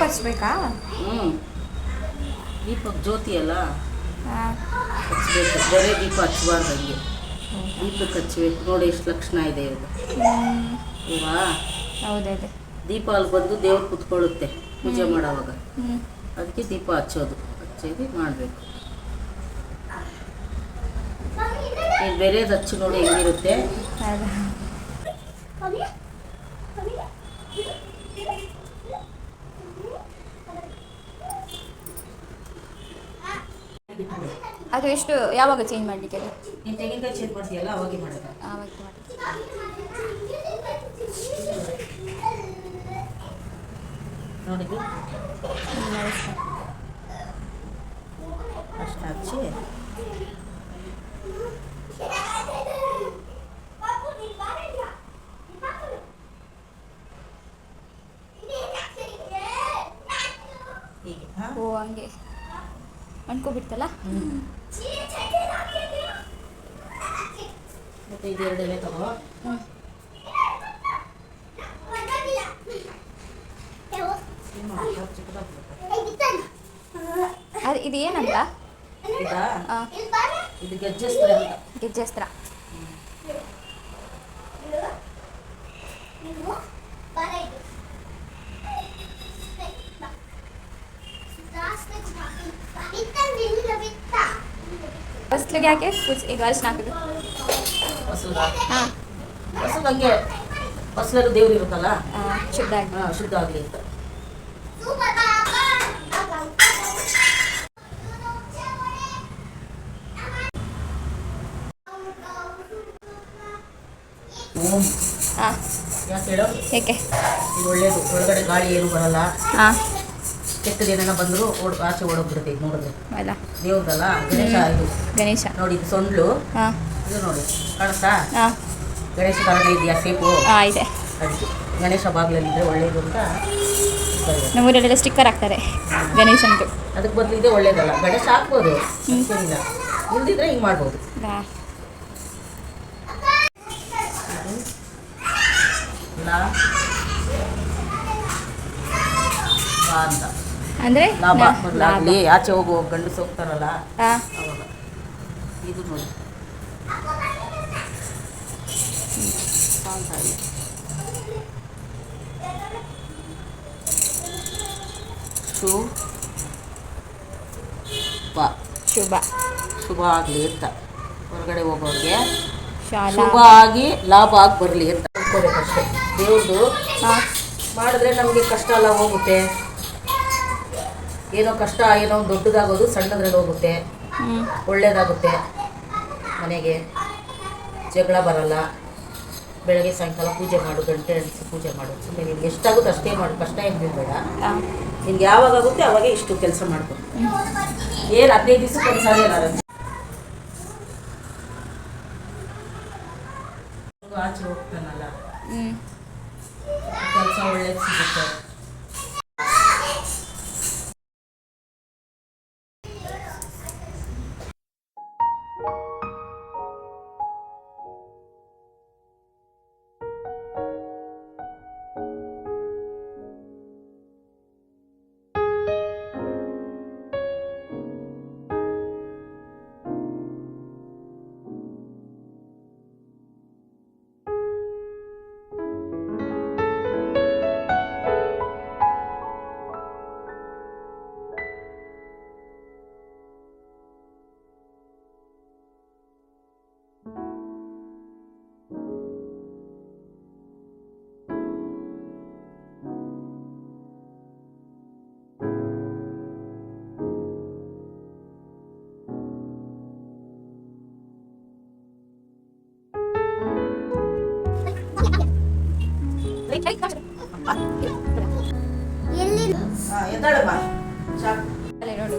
ಹಚ್ಬೇಕಾ? ದೀಪಕ್ಕೆ ಜ್ಯೋತಿ ಅಲ್ಲ, ಹಚ್ಬೇಕು. ಬೇರೆ ದೀಪ ಹಚ್ಬಾರ್ದು, ಹಂಗೆ ದೀಪಕ್ಕೆ ಹಚ್ಬೇಕು. ನೋಡಿ ಎಷ್ಟು ಲಕ್ಷಣ ಇದೆ ಇವಾಗ. ಇವಾ ಹೌದೌದು. ದೀಪ ಅಲ್ಲಿ ಬಂದು ದೇವ್ರು ಕುತ್ಕೊಳ್ಳುತ್ತೆ ಪೂಜೆ ಮಾಡೋವಾಗ. ಅದಕ್ಕೆ ದೀಪ ಹಚ್ಚೋದು, ಹಚ್ಚೋದು ಮಾಡಬೇಕು. ನೀವು ಬೇರೆದು ಹಚ್ಚಿ ನೋಡಿ ಹೆಂಗಿರುತ್ತೆ. ಅದು ಎಷ್ಟು ಯಾವಾಗ ಚೇಂಜ್ ಮಾಡಲಿಕ್ಕೆ? ನೀನು ತೆಂಗಿನಕಾಯಿ ಚೇಂಜ್ ಮಾಡ್ತೀಯಲ್ಲ ಅವಾಗೆ ಮಾಡೋದು. ಆವಾಗ ನೋಡಿದ್ವಿ ಅಷ್ಟು ಹಚ್ಚಿ ಹೀಗೆ. ಓ ಹಂಗೆ ಅನ್ಕೋಬಿಡ್ತಲ್ಲ. ಮತ್ತು ಇದೆರಡು ಎಲೆ ತಗೋ. ಅದು ಇದು ಏನಂತ? ಇದು ಗೆಜ್ಜೆಸ್ತ್ರ ಅಂತ. ಗೆಜ್ಜೆಸ್ತ್ರ. ಫಸ್ಟ್ಲಿಗೆ ಯಾಕೆ ಈಗ ಅರಿಶಿನ ಹಾಕೋದು? ಹಾಂ, ಹೊಸಲು ಹಂಗೆ ಹೊಸಲು ದೇವ್ರು ಇರುತ್ತಲ್ಲ, ಶುದ್ಧ ಆಗಿ. ಶುದ್ಧ ಆಗಲಿ ಅಂತ. ಓಂ. ಹಾಂ, ಯಾಕೆ ಹೇಳೋ? ಏಕೆ? ಇದು ಒಳ್ಳೇದು. ಒಳಗಡೆ ಗಾಳಿ ಏನು ಬರಲ್ಲ. ಹಾಂ, ಕೆಟ್ಟದೇನ ಬಂದರೂ ಆಚೆ ಓಡೋಗ್ಬಿಡುತ್ತೆ. ಇದು ನೋಡಿದ್ರೆ ಅಲ್ಲ ದೇವ್ರದಲ್ಲ. ಗಣೇಶ ಇದು ಗಣೇಶ. ನೋಡಿ, ಇದು ಸೊಂಡ್ಲು. ಹಾಂ, ಇದು ನೋಡಿ ಕಾಣುತ್ತಾ? ಹಾಂ, ಗಣೇಶ ಥರನೇ ಇದೆಯಾ ಶೇಪು? ಹಾಂ ಇದೆ. ಅದಕ್ಕೆ ಗಣೇಶ ಬಾಗಿಲಲ್ಲಿದ್ದರೆ ಒಳ್ಳೇದು ಅಂತ ನಮ್ಮೂರಲ್ಲೆಲ್ಲ ಸ್ಟಿಕ್ಕರ್ ಹಾಕ್ತಾರೆ ಗಣೇಶಂದು. ಅದಕ್ಕೆ ಬದಲು ಇದೆ ಒಳ್ಳೇದಲ್ಲ. ಗಣೇಶ ಹಾಕ್ಬೋದು, ಏನಿಲ್ಲ. ಇಲ್ದಿದ್ರೆ ಹಿಂಗೆ ಮಾಡ್ಬೋದು. ಅಂತ ಅಂದರೆ ಲಾಭ ಮೊದಲಾಗಲಿ. ಆಚೆ ಹೋಗುವ ಗಂಡಸು ಹೋಗ್ತಾರಲ್ಲ ಅವಾಗ. ಇದು ನೋಡಿ ಶುಭ ಶುಭ ಆಗಲಿ ಅಂತ ಹೊರಗಡೆ ಹೋಗೋರಿಗೆ ಶುಭ ಆಗಿ ಲಾಭ ಆಗಿ ಬರಲಿ ಅಂತ ಅನ್ಕೋಬೇಕಷ್ಟೇ. ದೇವ್ರದ್ದು ಮಾಡಿದ್ರೆ ನಮಗೆ ಕಷ್ಟ ಎಲ್ಲ ಹೋಗುತ್ತೆ. ಏನೋ ಕಷ್ಟ ಏನೋ ದೊಡ್ಡದಾಗೋದು ಸಣ್ಣದ್ರಲ್ಲಿ ಹೋಗುತ್ತೆ, ಒಳ್ಳೇದಾಗುತ್ತೆ. ಮನೆಗೆ ಜಗಳ ಬರಲ್ಲ. ಬೆಳಗ್ಗೆ ಸಾಯಂಕಾಲ ಪೂಜೆ ಮಾಡು, ಗಂಟೆ ಎಣಿಸಿ ಪೂಜೆ ಮಾಡು. ಸುಮ್ಮನೆ ನಿನ್ಗೆ ಎಷ್ಟಾಗುತ್ತೆ ಅಷ್ಟೇ ಮಾಡು, ಕಷ್ಟ ಏನು ಬೀಳಬೇಡ. ನಿನ್ಗೆ ಯಾವಾಗ ಆಗುತ್ತೆ ಅವಾಗೇ ಇಷ್ಟು ಕೆಲಸ ಮಾಡ್ಕೊ. ಏನು 15 ದಿವಸಕ್ಕೆ ಒಂದ್ಸಾರಿ ಅಲ್ಲ ಆಚೆ ಹೋಗ್ತಾನಲ್ಲ, ಕೆಲಸ ಒಳ್ಳೇದು ಸಿಗುತ್ತೆ. ನೋಡು